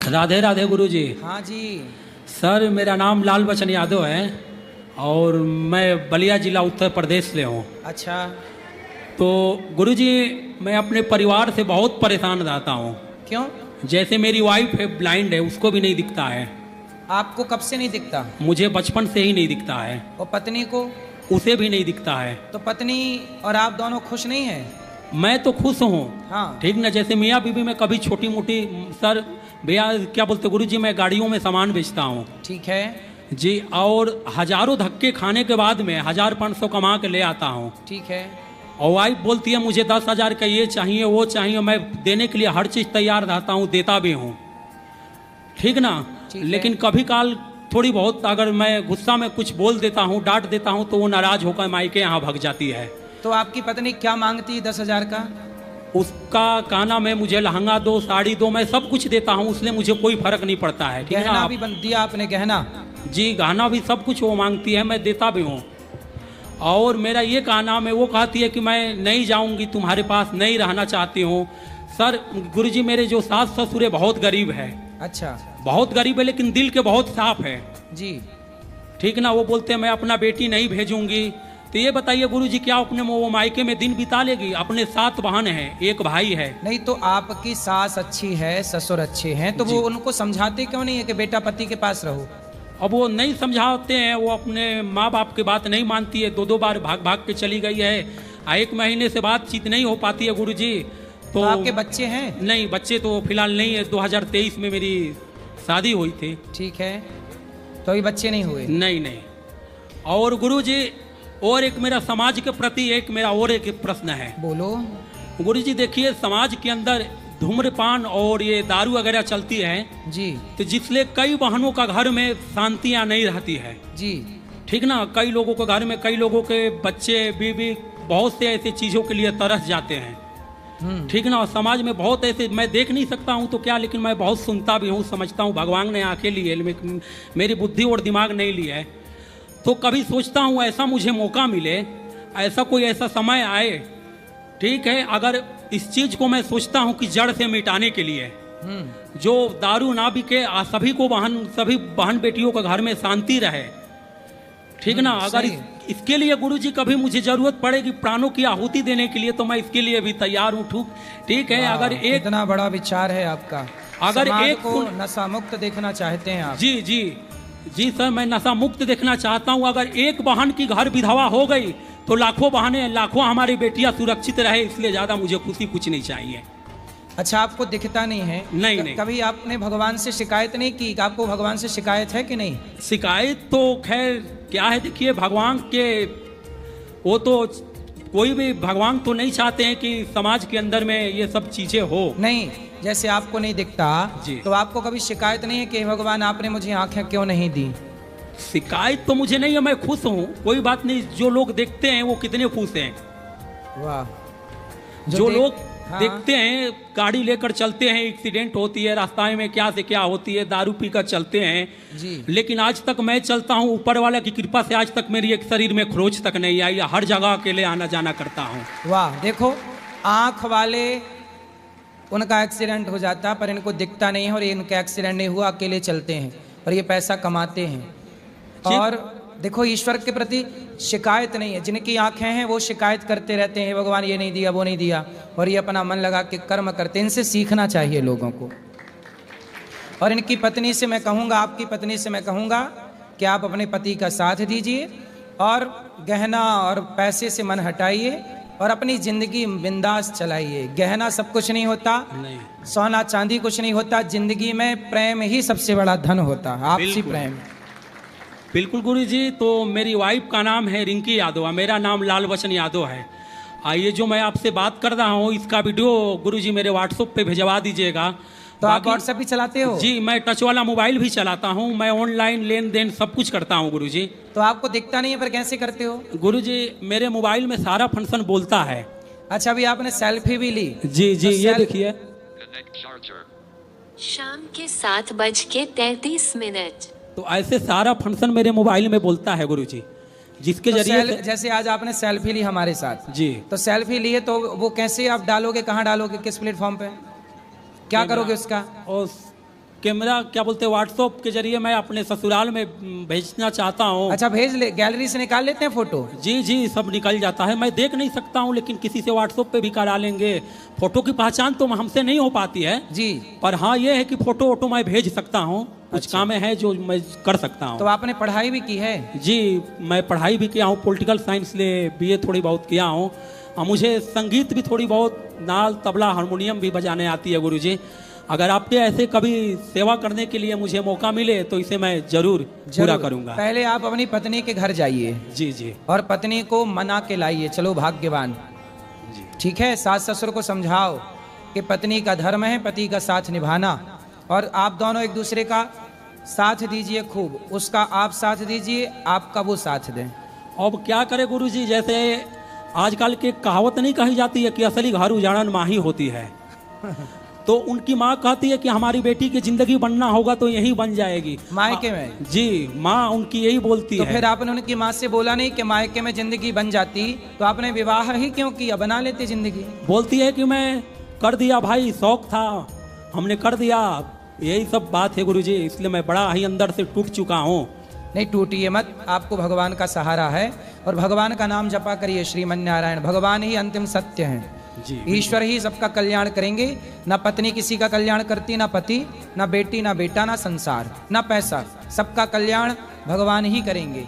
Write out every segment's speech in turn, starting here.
राधे राधे गुरु जी। हाँ जी। सर मेरा नाम लाल बचन यादव है और मैं बलिया जिला उत्तर प्रदेश से हूँ। अच्छा। तो गुरु जी मैं अपने परिवार से बहुत परेशान रहता हूँ। क्यों? जैसे मेरी वाइफ है, ब्लाइंड है, उसको भी नहीं दिखता है। आपको कब से नहीं दिखता? मुझे बचपन से ही नहीं दिखता है। और पत्नी को? उसे भी नहीं दिखता है। तो पत्नी और आप दोनों खुश नहीं हैं? मैं तो खुश हूँ। हाँ। ठीक ना, जैसे मियाँ बीवी में कभी छोटी मोटी, सर भैया क्या बोलते गुरु जी, मैं गाड़ियों में सामान बेचता हूँ। ठीक है जी, और हजारों धक्के खाने के बाद में 1500 कमा के ले आता हूँ। ठीक है। और वाइफ बोलती है मुझे 10,000 का ये चाहिए वो चाहिए। मैं देने के लिए हर चीज़ तैयार रहता हूँ, देता भी हूँ। ठीक ना। लेकिन कभी काल थोड़ी बहुत अगर मैं गुस्सा में कुछ बोल देता हूँ, डांट देता हूँ, तो वो नाराज होकर मायके यहाँ भाग जाती है। तो आपकी पत्नी क्या मांगती है 10,000 का? उसका कहना मैं मुझे लहंगा दो, साड़ी दो, मैं सब कुछ देता हूँ, उसलिए मुझे कोई फर्क नहीं पड़ता है। ठीक है ना। गहना भी दिया आपने? गहना? जी, गहना भी सब कुछ वो मांगती है, मैं देता भी हूँ। और मेरा ये कहना है, वो कहती है कि मैं नहीं जाऊँगी तुम्हारे पास, नहीं रहना चाहती हूँ। सर गुरुजी मेरे जो सास ससुर है बहुत गरीब है। अच्छा। बहुत गरीब है लेकिन दिल के बहुत साफ है। जी। ठीक ना। वो बोलते हैं मैं अपना बेटी नहीं भेजूंगी। तो ये बताइए गुरुजी क्या अपने वो मायके में दिन बिता लेगी? अपने 7 बहन हैं, एक भाई है। नहीं तो आपकी सास अच्छी है, ससुर अच्छे हैं, तो वो उनको समझाते क्यों नहीं है कि बेटा पति के पास रहो? अब वो नहीं समझाते हैं, वो अपने माँ बाप की बात नहीं मानती है। 2-2 बार भाग भाग के चली गई है। 1 महीने से बातचीत नहीं हो पाती है गुरुजी। तो आपके बच्चे हैं? नहीं, बच्चे तो फिलहाल नहीं है। 2023 में मेरी शादी हुई थी। ठीक है, तो अभी बच्चे नहीं हुए? नहीं। और गुरुजी और एक मेरा समाज के प्रति एक प्रश्न है। बोलो। गुरुजी देखिए, समाज के अंदर धूम्रपान और ये दारू वगैरह चलती है जी, तो जिससे कई बहनों का घर में शांतियाँ नहीं रहती है जी। ठीक ना। कई लोगों के घर में, कई लोगों के बच्चे बीवी बहुत से ऐसी चीज़ों के लिए तरस जाते हैं। ठीक ना। समाज में बहुत ऐसे, मैं देख नहीं सकता हूँ तो क्या, लेकिन मैं बहुत सुनता भी हूँ, समझता हूँ। भगवान ने आंखें ली है, मेरी बुद्धि और दिमाग नहीं लिया है। तो कभी सोचता हूँ ऐसा मुझे मौका मिले, ऐसा समय आए, ठीक है, अगर इस चीज को मैं सोचता हूँ कि जड़ से मिटाने के लिए जो दारू ना बिके, सभी बहन बेटियों के घर में शांति रहे। ठीक ना। अगर इसके लिए गुरुजी कभी मुझे जरूरत पड़ेगी प्राणों की आहुति देने के लिए, तो मैं इसके लिए भी तैयार हूँ। ठीक है। अगर एक इतना बड़ा विचार है आपका। अगर समाज एक को नशा मुक्त देखना चाहते हैं आप? जी सर, मैं नशा मुक्त देखना चाहता हूँ। अगर एक बहन की घर विधवा हो गई तो लाखों बहनें, लाखों हमारी बेटियां सुरक्षित रहे, इसलिए ज्यादा मुझे खुशी कुछ नहीं चाहिए। अच्छा, आपको दिखता नहीं है? नहीं। कभी आपने भगवान से शिकायत नहीं की? आपको भगवान से शिकायत है कि नहीं? शिकायत तो खैर क्या है, देखिए भगवान के, वो तो कोई भी भगवान तो नहीं चाहते हैं कि समाज के अंदर में ये सब चीजें हो। नहीं, जैसे आपको नहीं दिखता तो आपको कभी शिकायत नहीं है कि भगवान आपने मुझे आंखें क्यों नहीं दी? शिकायत तो मुझे नहीं है, मैं खुश हूँ, कोई बात नहीं। जो लोग देखते हैं वो कितने खुश हैं। वाह। जो लोग देखते हैं, गाड़ी लेकर चलते हैं, एक्सीडेंट होती है, रास्ता में क्या से क्या होती है, दारू पीकर चलते हैं जी। लेकिन आज तक मैं चलता हूँ, ऊपर वाला की कृपा से आज तक मेरी एक शरीर में खरोच तक नहीं आई। हर जगह अकेले आना जाना करता हूँ। वाह। देखो, आंख वाले उनका एक्सीडेंट हो जाता पर इनको दिखता नहीं है, और इनका एक्सीडेंट नहीं हुआ, अकेले चलते हैं और ये पैसा कमाते हैं। और देखो, ईश्वर के प्रति शिकायत नहीं है। जिनकी आंखें हैं वो शिकायत करते रहते हैं, भगवान ये नहीं दिया, वो नहीं दिया, और ये अपना मन लगा के कर्म करते हैं। इनसे सीखना चाहिए लोगों को। और इनकी पत्नी से मैं कहूँगा, आपकी पत्नी से मैं कहूँगा कि आप अपने पति का साथ दीजिए और गहना और पैसे से मन हटाइए और अपनी जिंदगी बिंदास चलाइए। गहना सब कुछ नहीं होता, नहीं। सोना चांदी कुछ नहीं होता। जिंदगी में प्रेम ही सबसे बड़ा धन होता है, आपसी प्रेम। बिल्कुल गुरुजी। तो मेरी वाइफ का नाम है रिंकी यादव, मेरा नाम लाल बचन यादव है। आइए, जो मैं आपसे बात कर रहा हूँ इसका वीडियो गुरुजी मेरे व्हाट्सएप पे भिजवा दीजिएगा। तो आप व्हाट्सएप भी चलाते हो? जी, मैं टच वाला मोबाइल भी चलाता हूँ, मैं ऑनलाइन लेन देन सब कुछ करता हूँ गुरुजी। तो आपको दिखता नहीं है, पर कैसे करते हो? गुरुजी मेरे मोबाइल में सारा फंक्शन बोलता है। अच्छा, अभी आपने सेल्फी भी ली? जी, तो ये देखिए। शाम के 7:33। तो ऐसे सारा फंक्शन मेरे मोबाइल में बोलता है गुरुजी, जिसके जरिए जैसे आज आपने सेल्फी ली हमारे साथ जी, तो सेल्फी ली है, तो वो कैसे आप डालोगे, कहाँ डालोगे, किस प्लेटफॉर्म पे, क्या करोगे उसका? और कैमरा क्या बोलते हैं व्हाट्सएप के जरिए मैं अपने ससुराल में भेजना चाहता हूँ। अच्छा, भेज ले, गैलरी से निकाल लेते हैं फोटो? जी जी, सब निकल जाता है। मैं देख नहीं सकता हूँ, लेकिन किसी से व्हाट्सएप पे भी करा लेंगे। फोटो की पहचान तो हमसे नहीं हो पाती है जी, पर हाँ ये है कि फोटो वोटो मैं भेज सकता हूँ। कुछ काम है जो मैं कर सकता हूँ। तो आपने पढ़ाई भी की है? जी, मैं पढ़ाई भी किया हूँ, पॉलिटिकल साइंस ले BA थोड़ी बहुत किया हूँ। और मुझे संगीत भी थोड़ी बहुत, नाल तबला हारमोनियम भी बजाने आती है गुरुजी। अगर आपके ऐसे कभी सेवा करने के लिए मुझे मौका मिले तो इसे मैं जरूर पूरा करूंगा। पहले आप अपनी पत्नी के घर जाइए। जी जी। और पत्नी को मना के लाइए, चलो भाग्यवान जी। ठीक है, सास ससुर को समझाओ कि पत्नी का धर्म है पति का साथ निभाना, और आप दोनों एक दूसरे का साथ दीजिए खूब, उसका आप साथ दीजिए, आपका वो साथ दें। अब क्या करे गुरुजी, जैसे आजकल की कहावत नहीं कही जाती है कि असली घर उजाड़न माँ ही होती है। तो उनकी माँ कहती है कि हमारी बेटी की जिंदगी बनना होगा तो यही बन जाएगी मायके में। जी, माँ उनकी यही बोलती है। तो फिर आपने उनकी माँ से बोला नहीं कि मायके में जिंदगी बन जाती, तो आपने विवाह ही क्यों किया, बना लेते जिंदगी? बोलती है कि मैं कर दिया भाई, शौक था हमने कर दिया, यही सब बात है गुरुजी, इसलिए मैं बड़ा ही अंदर से टूट चुका हूँ। नहीं टूटिए मत, आपको भगवान का सहारा है और भगवान का नाम जपा करिए, श्रीमन नारायण। भगवान ही अंतिम सत्य हैं जी, ईश्वर ही सबका कल्याण करेंगे। ना पत्नी किसी का कल्याण करती, ना पति, ना बेटी, ना बेटा, ना संसार, ना पैसा, सबका कल्याण भगवान ही करेंगे।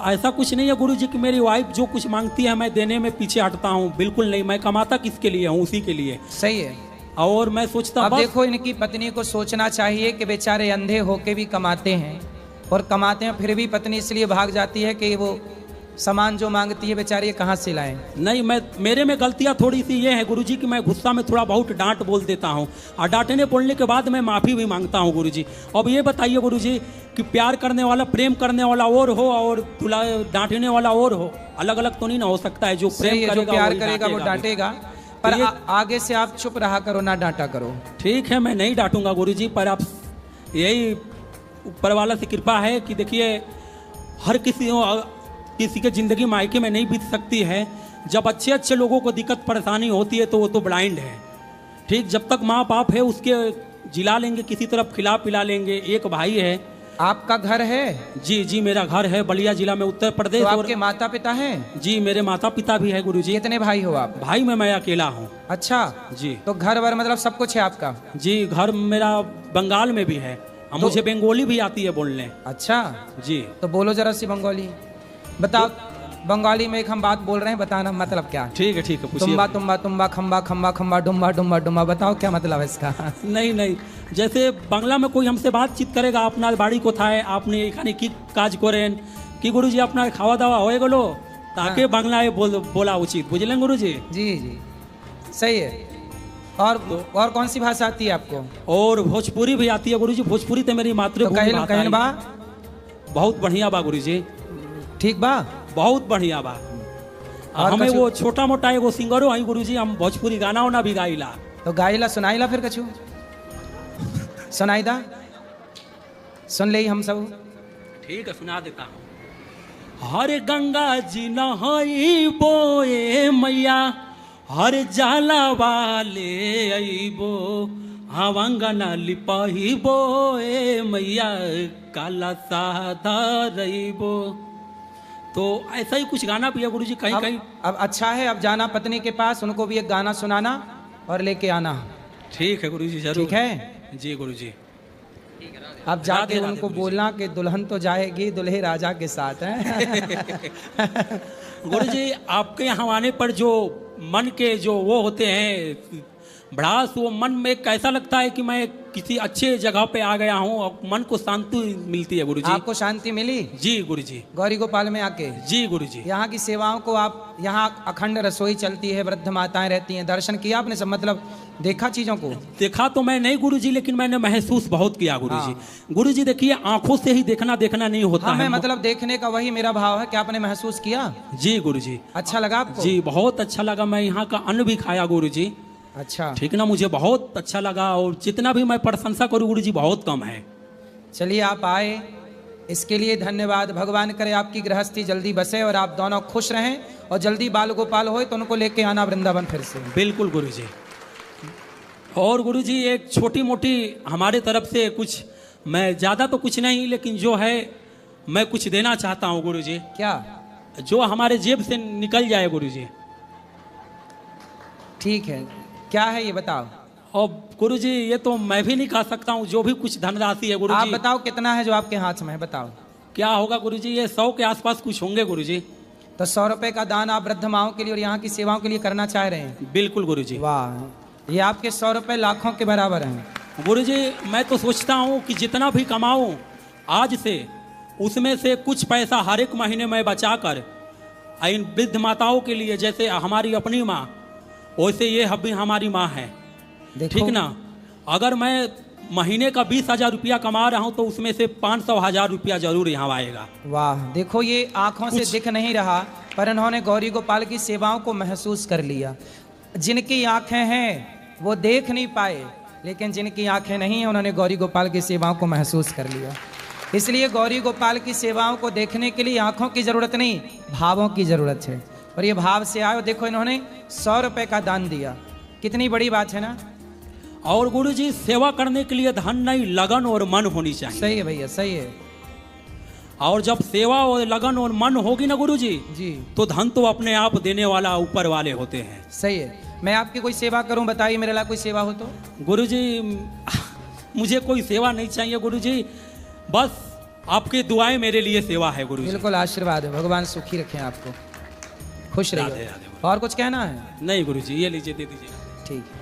ऐसा कुछ नहीं है गुरुजी कि मेरी वाइफ जो कुछ मांगती है मैं देने में पीछे हटता हूँ, बिल्कुल नहीं। मैं कमाता किसके लिए हूँ, उसी के लिए। सही है। और मैं सोचता अब देखो इनकी पत्नी को सोचना चाहिए कि बेचारे अंधे होके भी कमाते हैं, और कमाते हैं फिर भी पत्नी इसलिए भाग जाती है कि वो सामान जो मांगती है बेचारी ये कहाँ से लाएं। नहीं, मेरे में गलतियाँ थोड़ी सी ये है गुरुजी कि मैं गुस्सा में थोड़ा बहुत डांट बोल देता हूँ, और डांटने बोलने के बाद मैं माफ़ी भी मांगता हूँ गुरुजी। अब ये बताइए गुरुजी कि प्यार करने वाला, प्रेम करने वाला और हो और डांटने वाला और हो, अलग अलग तो नहीं ना हो सकता है। जो प्रेम करेगा, जो प्यार करेगा वो डांटेगा, पर आगे से आप चुप रहा करो, ना डांटा करो। ठीक है, मैं नहीं डांटूंगा गुरुजी, पर आप यही ऊपर वाला से कृपा है कि देखिए हर किसी के जिंदगी मायके में नहीं बीत सकती है। जब अच्छे अच्छे लोगों को दिक्कत परेशानी होती है तो वो तो ब्लाइंड है। ठीक, जब तक माँ बाप है उसके जिला लेंगे, किसी तरफ खिला पिला लेंगे। एक भाई है। आपका घर है? जी जी, मेरा घर है बलिया जिला में, उत्तर प्रदेश। तो आपके माता पिता हैं? जी, मेरे माता पिता भी है गुरुजी। कितने भाई हो आप? भाई मैं अकेला हूँ। अच्छा जी। तो घर वर मतलब सब कुछ है आपका? जी, घर मेरा बंगाल में भी है, मुझे बंगाली भी आती है बोलने। अच्छा जी, तो बोलो जरा सी बंगाली, बताओ। बंगाली में एक हम बात बोल रहे हैं, बताना मतलब क्या? ठीक है पूछिए। तुम्बा तुम्बा तुम्बा खम्बा खम्बा खम्बा डुम्बा डुम्बा डुम्बा, बताओ क्या मतलब है इसका? नहीं, जैसे बांग्ला में कोई हमसे बातचीत करेगा, अपना बाड़ी को था आपने एखाने की काज करें कि गुरुजी अपना खावा दावा हो गलो, ताके बांग्ला बोला उचित, बुझलें गुरुजी? जी जी, सही है। और कौन सी भाषा आती है आपको? और भोजपुरी भी आती है गुरुजी। भोजपुरी तो मेरी मातृभूमि भाषा है। बहुत बढ़िया बा गुरुजी। ठीक बा, बहुत बढ़िया बा। हमें वो छोटा मोटा एगो सिंगरो आई गुरुजी, हम भोजपुरी गाना वाना भी गाइला। तो गाइला सुनाइला फिर कछु सुनाईदा, सुन ले हम सब। ठीक है, सुना देता हूँ। हर गंगा जी नहाई बोए मैया, हर जाला वाले अइबो, हवंगना लिपाही बोए मैया, काला साधा रइबो। तो ऐसा ही कुछ गाना भी है गुरुजी कहीं कहीं। अब अच्छा है, अब जाना पत्नी के पास, उनको भी एक गाना सुनाना और लेके आना। ठीक है गुरुजी, जरूर। ठीक है जी गुरुजी। अब जाके उनको बोलना कि दुल्हन तो जाएगी दुल्हे राजा के साथ है। गुरुजी, आपके यहाँ आने पर जो मन के जो वो होते हैं भड़ास, वो मन में कैसा लगता है कि मैं किसी अच्छे जगह पे आ गया हूँ और मन को शांति मिलती है गुरुजी। आपको शांति मिली? जी गुरुजी। गौरी गोपाल में आके? जी गुरुजी। यहाँ की सेवाओं को आप, यहाँ अखंड रसोई चलती है, वृद्ध माताएं रहती हैं, दर्शन किया आपने सब, मतलब देखा चीजों को? देखा तो मैं नहीं गुरुजी, लेकिन मैंने महसूस बहुत किया गुरुजी। गुरुजी देखिए, आंखों से ही देखना नहीं होता है। मतलब देखने का वही मेरा भाव है कि आपने महसूस किया। जी गुरुजी। अच्छा लगा आपको? जी बहुत अच्छा लगा। मैं यहाँ का अन्न भी खाया गुरुजी। अच्छा, ठीक ना, मुझे बहुत अच्छा लगा, और जितना भी मैं प्रशंसा करूँ गुरुजी बहुत कम है। चलिए आप आए, इसके लिए धन्यवाद। भगवान करे आपकी गृहस्थी जल्दी बसे और आप दोनों खुश रहें, और जल्दी बाल गोपाल हो तो उनको लेके आना वृंदावन फिर से। बिल्कुल गुरुजी। और गुरुजी एक छोटी मोटी हमारे तरफ से कुछ, मैं ज़्यादा तो कुछ नहीं, लेकिन जो है मैं कुछ देना चाहता हूँ गुरुजी। क्या? जो हमारे जेब से निकल जाए गुरुजी। ठीक है, क्या है ये बताओ। और गुरुजी ये तो मैं भी नहीं कह सकता हूँ, जो भी कुछ धनराशि है आप गुरुजी। बताओ कितना है जो आपके हाथ में है, बताओ। क्या होगा गुरुजी, ये 100 के आसपास कुछ होंगे गुरुजी। तो 100 रुपए का दान आप वृद्ध माओं के लिए और यहाँ की सेवाओं के लिए करना चाह रहे हैं? बिल्कुल गुरुजी। वाह, ये आपके 100 रुपए लाखों के बराबर हैं। गुरुजी मैं तो सोचता हूँ कि जितना भी कमाऊँ आज से, उसमें से कुछ पैसा हर एक महीने में बचा कर इन वृद्ध माताओं के लिए, जैसे हमारी अपनी माँ, वैसे ये भी हमारी माँ है, ठीक ना। अगर मैं महीने का 20,000 रुपया कमा रहा हूँ तो उसमें से 500,000 रुपया जरूर यहाँ आएगा। वाह, देखो ये आंखों से दिख नहीं रहा, पर इन्होंने गौरी गोपाल की सेवाओं को महसूस कर लिया। जिनकी आंखें हैं वो देख नहीं पाए, लेकिन जिनकी आंखें नहीं हैं उन्होंने गौरी गोपाल की सेवाओं को महसूस कर लिया। इसलिए गौरी गोपाल की सेवाओं को देखने के लिए आंखों की जरूरत नहीं, भावों की जरूरत है। और ये भाव से आए। देखो इन्होंने 100 रुपए का दान दिया, कितनी बड़ी बात है ना। और गुरुजी सेवा करने के लिए धन नहीं, लगन और मन होनी चाहिए। सही है भैया, सही है। और जब सेवा और लगन और मन होगी ना गुरुजी जी, तो धन तो अपने आप देने वाला ऊपर वाले होते हैं। सही है। मैं आपकी कोई सेवा करूं, बताइए मेरे लिए कोई सेवा हो तो। गुरुजी मुझे कोई सेवा नहीं चाहिए गुरुजी, बस आपकी दुआएं मेरे लिए सेवा है गुरुजी। बिल्कुल आशीर्वाद है, भगवान सुखी रखें आपको, खुश रहिए। और कुछ कहना है? नहीं गुरुजी, ये लीजिए, दे दीजिए। ठीक है।